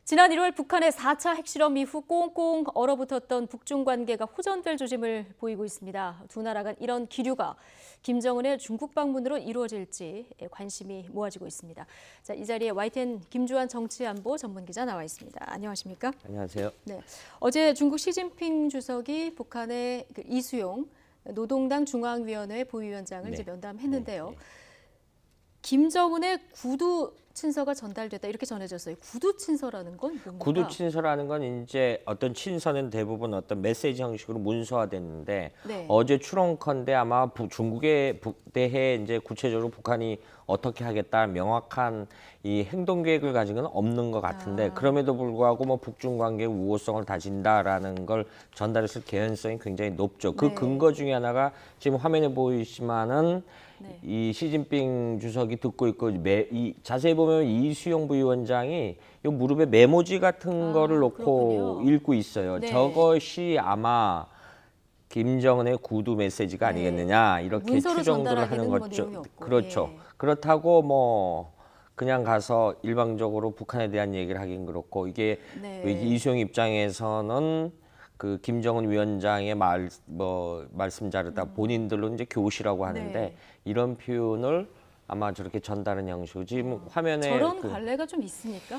지난 1월 북한의 4차 핵실험 이후 꽁꽁 얼어붙었던 북중 관계가 호전될 조짐을 보이고 있습니다. 두 나라 간 이런 기류가 김정은의 중국 방문으로 이루어질지 관심이 모아지고 있습니다. 자, 이 자리에 YTN 김주환 정치안보 전문기자 나와 있습니다. 안녕하십니까? 안녕하세요. 네, 어제 중국 시진핑 주석이 북한의 이수용 노동당 중앙위원회 부위원장을 이제 면담했는데요. 김정은의 구두 친서가 전달됐다 이렇게 전해졌어요. 구두 친서라는 건 뭡니까? 구두 친서라는 건 이제 어떤 친서는 대부분 어떤 메시지 형식으로 문서화됐는데 어제 추론컨대 아마 중국에 대해 이제 구체적으로 북한이 어떻게 하겠다 명확한 이 행동 계획을 가진 건 없는 것 같은데 그럼에도 불구하고 뭐 북중 관계 우호성을 다진다라는 걸 전달했을 개연성이 굉장히 높죠. 그 근거 중에 하나가 지금 화면에 보이시면은 이 시진핑 주석이 듣고 있고 자세히 보면 이수용 부위원장이 이 무릎에 메모지 같은 거를 놓고 읽고 있어요. 저것이 아마 김정은의 구두 메시지가 아니겠느냐 이렇게 추정들을 하는 거죠. 그렇죠. 그렇다고 뭐 그냥 가서 일방적으로 북한에 대한 얘기를 하긴 그렇고 이게 이수용 입장에서는 그 김정은 위원장의 말씀자르다 본인들로 이제 교시라고 하는데 이런 표현을 아마 저렇게 전달하는 형식으로 지금 화면에 저런 관례가 좀 있습니까?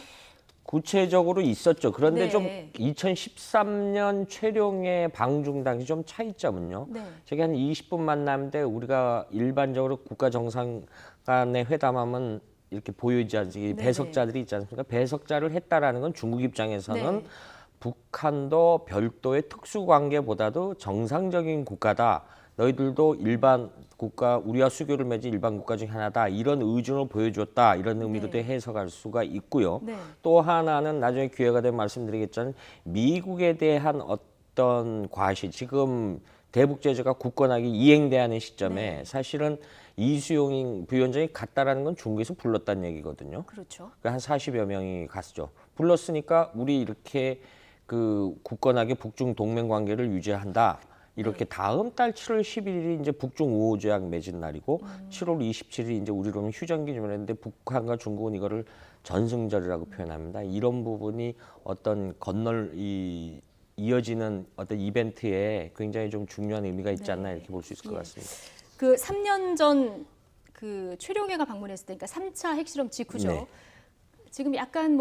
구체적으로 있었죠. 그런데 좀 2013년 최룡의 방중 당시 좀 차이점은요. 저게 한 20분 만남인데 우리가 일반적으로 국가 정상 간의 회담하면 이렇게 보이지 않습니까? 배석자들이 있지 않습니까? 배석자를 했다라는 건 중국 입장에서는 북한도 별도의 특수관계보다도 정상적인 국가다. 너희들도 일반 국가, 우리와 수교를 맺은 일반 국가 중 하나다. 이런 의존을 보여줬다. 이런 의미로도 해석할 수가 있고요. 또 하나는 나중에 기회가 되면 말씀드리겠지만 미국에 대한 어떤 과시, 지금 대북 제재가 굳건하게 이행돼야 시점에 사실은 이수용 부위원장이 갔다라는 건 중국에서 불렀다는 얘기거든요. 그렇죠. 한 40여 명이 갔죠. 불렀으니까 우리 이렇게 그 굳건하게 북중 동맹 관계를 유지한다. 이렇게 다음 달 7월 11일이 이제 북중 우호 조약 맺은 날이고 7월 27일이 이제 우리로는 휴전 기준을 했는데 북한과 중국은 이거를 전승절이라고 표현합니다. 이런 부분이 어떤 이어지는 어떤 이벤트에 굉장히 좀 중요한 의미가 있지 않나 이렇게 볼 수 있을 것 같습니다. 그 3년 전 그 최룡해가 방문했을 때, 그러니까 3차 핵실험 직후죠. 지금 약간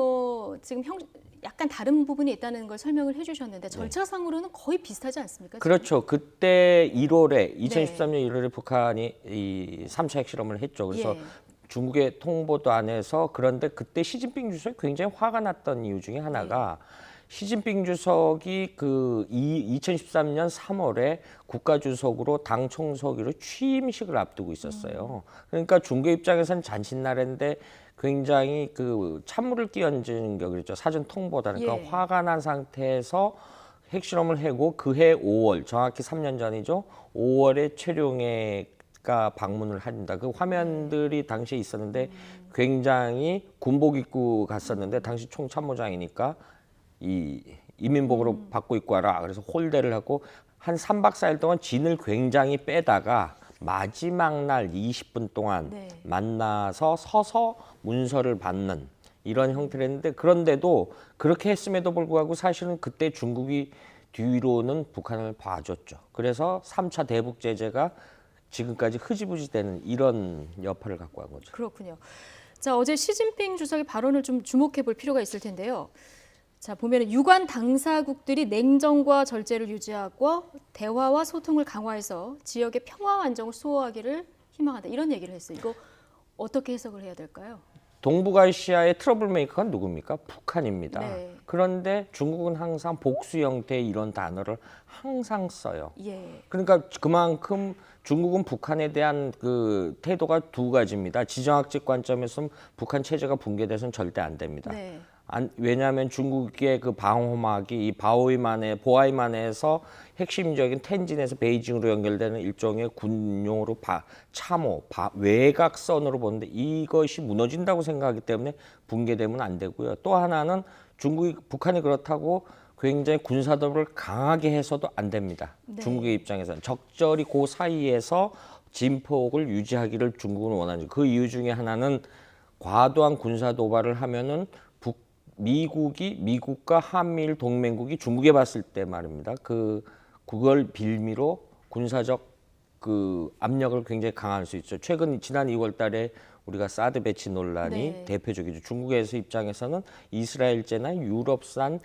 약간 다른 부분이 있다는 걸 설명을 해주셨는데 절차상으로는 거의 비슷하지 않습니까? 그렇죠. 그때 2013년 1월에 북한이 이 3차 핵실험을 했죠. 그래서 중국의 통보도 안 해서 그런데 그때 시진핑 주석이 굉장히 화가 났던 이유 중에 하나가 시진핑 주석이 그 2013년 3월에 국가주석으로 당 총서기로 취임식을 앞두고 있었어요. 그러니까 중국 입장에서는 잔칫날인데 굉장히 그 찬물을 끼얹은 격이죠. 사전 통보다니까 화가 난 상태에서 핵실험을 하고 그해 5월, 정확히 3년 전이죠. 5월에 최룡해가 방문을 합니다. 그 화면들이 당시에 있었는데 굉장히 군복 입고 갔었는데 당시 총참모장이니까 이 인민복으로 받고 입고 와라. 그래서 홀대를 하고 한 3박 4일 동안 진을 굉장히 빼다가 마지막 날 20분 동안 만나서 서서 문서를 받는 이런 형태를 했는데 그런데도 그렇게 했음에도 불구하고 사실은 그때 중국이 뒤로는 북한을 봐줬죠. 그래서 3차 대북 제재가 지금까지 흐지부지 되는 이런 여파를 갖고 간 거죠. 그렇군요. 자, 어제 시진핑 주석의 발언을 좀 주목해 볼 필요가 있을 텐데요. 자, 보면은 유관 당사국들이 냉정과 절제를 유지하고 대화와 소통을 강화해서 지역의 평화와 안정을 수호하기를 희망한다. 이런 얘기를 했어요. 이거 어떻게 해석을 해야 될까요? 동북아시아의 트러블 메이커가 누굽니까? 북한입니다. 그런데 중국은 항상 복수 형태의 이런 단어를 항상 써요. 그러니까 그만큼 중국은 북한에 대한 그 태도가 두 가지입니다. 지정학적 관점에서는 북한 체제가 붕괴돼서는 절대 안 됩니다. 왜냐하면 중국의 그 방호막이 이 보하이만에서 핵심적인 텐진에서 베이징으로 연결되는 일종의 군용으로 외곽선으로 보는데 이것이 무너진다고 생각하기 때문에 붕괴되면 안 되고요. 또 하나는 북한이 그렇다고 굉장히 군사도를 강하게 해서도 안 됩니다. 중국의 입장에서는 적절히 그 사이에서 진폭을 유지하기를 중국은 원하죠. 그 이유 중에 하나는 과도한 군사 도발을 하면은 미국과 한미일 동맹국이 중국에 봤을 때 말입니다. 그걸 빌미로 군사적 그 압력을 굉장히 강화할 수 있죠. 지난 2월달에 우리가 사드 배치 논란이 네. 대표적이죠. 중국에서 입장에서는 이스라엘제나 유럽산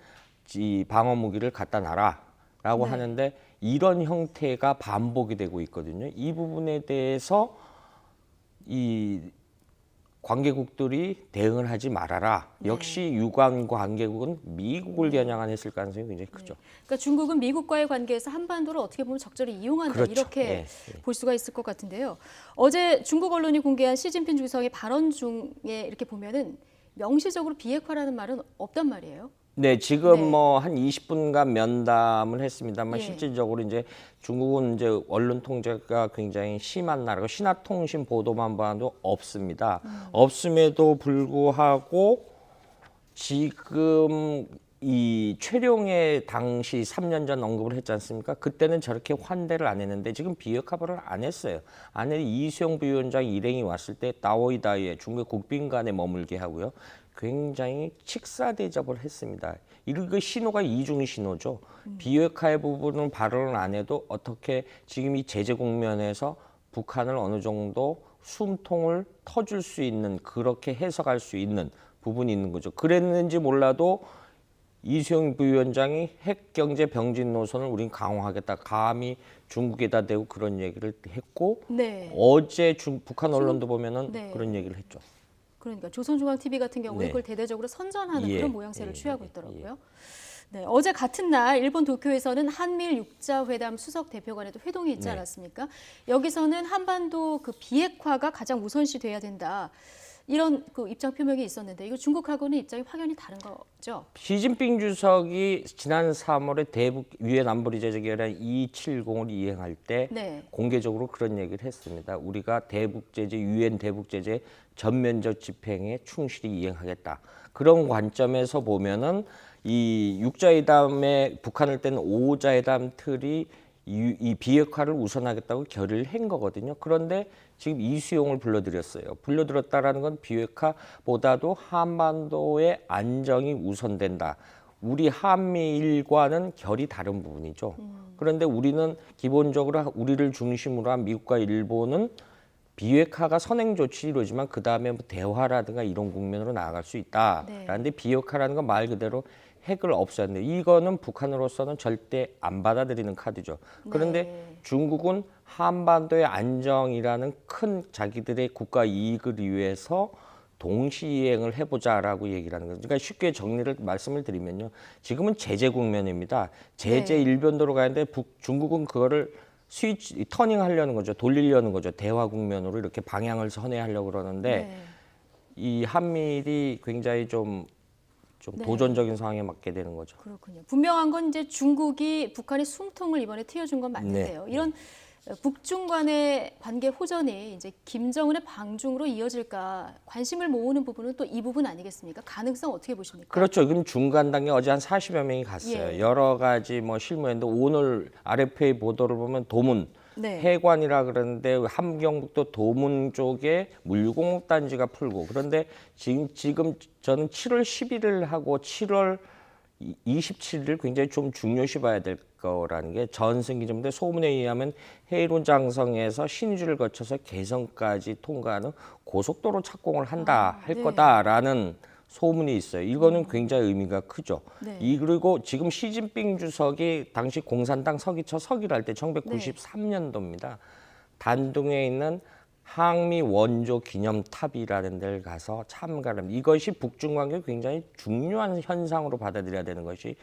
이 방어 무기를 갖다 놔라라고 네. 하는데 이런 형태가 반복이 되고 있거든요. 이 부분에 대해서 이 관계국들이 대응을 하지 말아라. 네. 역시 유관 관계국은 미국을 겨냥했을 가능성이 굉장히 크죠. 그러니까 중국은 미국과의 관계에서 한반도를 어떻게 보면 적절히 이용한다 그렇죠. 이렇게 예, 볼 수가 있을 것 같은데요. 어제 중국 언론이 공개한 시진핑 주석의 발언 중에 이렇게 보면은 명시적으로 비핵화라는 말은 없단 말이에요. 네, 지금 네. 뭐 한 20분간 면담을 했습니다만 예. 실질적으로 이제 중국은 이제 언론 통제가 굉장히 심한 나라고 신화통신 보도만 봐도 없습니다. 없음에도 불구하고 지금 이 최룡의 당시 3년 전 언급을 했지 않습니까? 그때는 저렇게 환대를 안 했는데 지금 비핵화 발언을 안 했어요. 안에 이수영 부위원장 일행이 왔을 때 다오이다이에 중국 국빈관에 머물게 하고요. 굉장히 직사 대접을 했습니다. 이거 신호가 이중 신호죠. 비핵화의 부분은 발언을 안 해도 어떻게 지금 이 제재 국면에서 북한을 어느 정도 숨통을 터줄 수 있는 그렇게 해석할 수 있는 부분이 있는 거죠. 그랬는지 몰라도 이수영 부위원장이 핵 경제 병진 노선을 우린 강화하겠다. 감히 중국에다 대고 그런 얘기를 했고 네. 어제 북한 언론도 보면은 네. 그런 얘기를 했죠. 그러니까 조선중앙TV 같은 경우는 네. 그걸 대대적으로 선전하는 예, 그런 모양새를 예, 취하고 예, 있더라고요. 네, 어제 같은 날 일본 도쿄에서는 한미일 육자회담 수석 대표 간에도 회동이 있지 네. 않았습니까? 여기서는 한반도 그 비핵화가 가장 우선시돼야 된다. 이런 그 입장 표명이 있었는데 이거 중국하고는 입장이 확연히 다른 거죠. 시진핑 주석이 지난 3월에 대북 유엔 안보리제재결의안 270을 이행할 때 네. 공개적으로 그런 얘기를 했습니다. 우리가 대북제재, 유엔 대북제재 전면적 집행에 충실히 이행하겠다. 그런 관점에서 보면은 이 육자회담에 북한을 뗀 5자회담 틀이 이 비핵화를 우선하겠다고 결의를 한 거거든요. 그런데 지금 이수용을 불러들였어요. 불러들였다라는 건 비핵화보다도 한반도의 안정이 우선된다. 우리 한미일과는 결이 다른 부분이죠. 그런데 우리는 기본적으로 우리를 중심으로 한 미국과 일본은 비핵화가 선행 조치 이루어지만 그 다음에 뭐 대화라든가 이런 국면으로 나아갈 수 있다. 네. 그런데 비핵화라는 건 말 그대로 핵을 없애야 하는데 이거는 북한으로서는 절대 안 받아들이는 카드죠. 그런데 네. 중국은 한반도의 안정이라는 큰 자기들의 국가 이익을 위해서 동시이행을 해보자라고 얘기를 하는 거죠. 그러니까 쉽게 정리를 말씀을 드리면요. 지금은 제재 국면입니다. 제재 네. 일변도로 가는데 중국은 그거를 터닝하려는 거죠. 돌리려는 거죠. 대화 국면으로 이렇게 방향을 선회하려고 그러는데 네. 이 한미일이 굉장히 좀 네. 도전적인 상황에 맞게 되는 거죠. 그렇군요. 분명한 건 이제 중국이 북한의 숨통을 이번에 틔워준 건 맞는데요. 네. 이런 북중 간의 관계 호전이 이제 김정은의 방중으로 이어질까 관심을 모으는 부분은 또 이 부분 아니겠습니까? 가능성 어떻게 보십니까? 그렇죠. 그럼 중간 단계 어제 한 40여 명이 갔어요. 예. 여러 가지 뭐 실무했는데 오늘 RFA 보도를 보면 도문 네. 해관이라 그러는데 함경북도 도문 쪽에 물공업 단지가 풀고 그런데 지금 저는 7월 11일 하고 7월 27일 굉장히 좀 중요시 봐야 될 거라는 게 전승기 정부의 소문에 의하면 해이론 장성에서 신주를 거쳐서 개성까지 통과하는 고속도로 착공을 한다 할 네. 거다라는 소문이 있어요. 이거는 굉장히 의미가 크죠. 네. 그리고 지금 시진핑 주석이 당시 공산당 서기처 서기를 할 때 1993년도입니다. 단둥에 있는 항미 원조 기념탑이라는 데를 가서 참가를 합니다. 이것이 북중 관계 굉장히 중요한 현상으로 받아들여야 되는 것이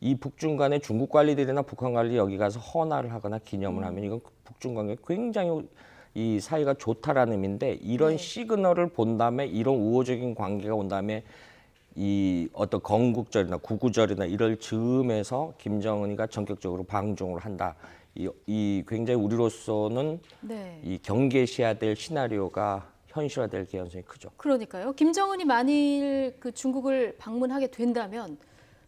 이 북중 간의 중국 관리들이나 북한 관리 여기 가서 헌화를 하거나 기념을 하면 이건 북중 관계 굉장히 이 사이가 좋다라는 의미인데 이런 네. 시그널을 본 다음에 이런 우호적인 관계가 온 다음에 이 어떤 건국절이나 구구절이나 이럴 즈음에서 김정은이가 전격적으로 방중을 한다. 이 굉장히 우리로서는 네. 이 경계시해야 될 시나리오가 현실화될 가능성이 크죠. 그러니까요. 김정은이 만일 그 중국을 방문하게 된다면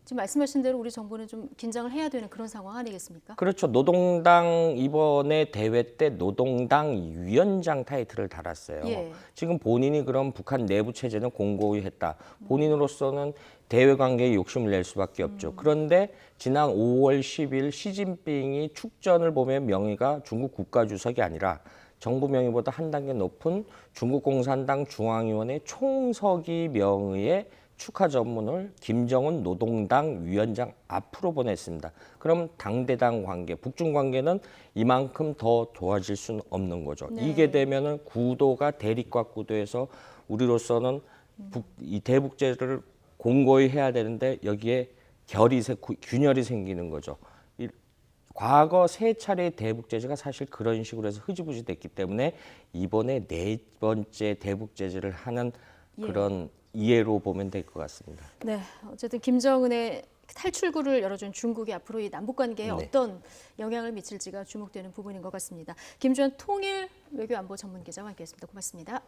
지금 말씀하신 대로 우리 정부는 좀 긴장을 해야 되는 그런 상황 아니겠습니까? 그렇죠. 노동당 이번에 대회 때 노동당 위원장 타이틀을 달았어요. 예. 지금 본인이 그럼 북한 내부 체제는 공고히 했다. 본인으로서는 대외 관계에 욕심을 낼 수밖에 없죠. 그런데 지난 5월 10일 시진핑이 축전을 보면 명의가 중국 국가주석이 아니라 정부 명의보다 한 단계 높은 중국 공산당 중앙위원회 총서기 명의의 축하 전문을 김정은 노동당 위원장 앞으로 보냈습니다. 그럼 당대당 관계, 북중 관계는 이만큼 더 좋아질 수는 없는 거죠. 네. 이게 되면은 구도가 대립과 구도에서 우리로서는 이 대북제를 공고히 해야 되는데 여기에 균열이 생기는 거죠. 과거 세 차례의 대북 제재가 사실 그런 식으로 해서 흐지부지 됐기 때문에 이번에 네 번째 대북 제재를 하는 그런 이해로 보면 될 것 같습니다. 네, 어쨌든 김정은의 탈출구를 열어준 중국이 앞으로 이 남북 관계에 어떤 영향을 미칠지가 주목되는 부분인 것 같습니다. 김주현 통일 외교안보 전문기자와 함께했습니다. 고맙습니다.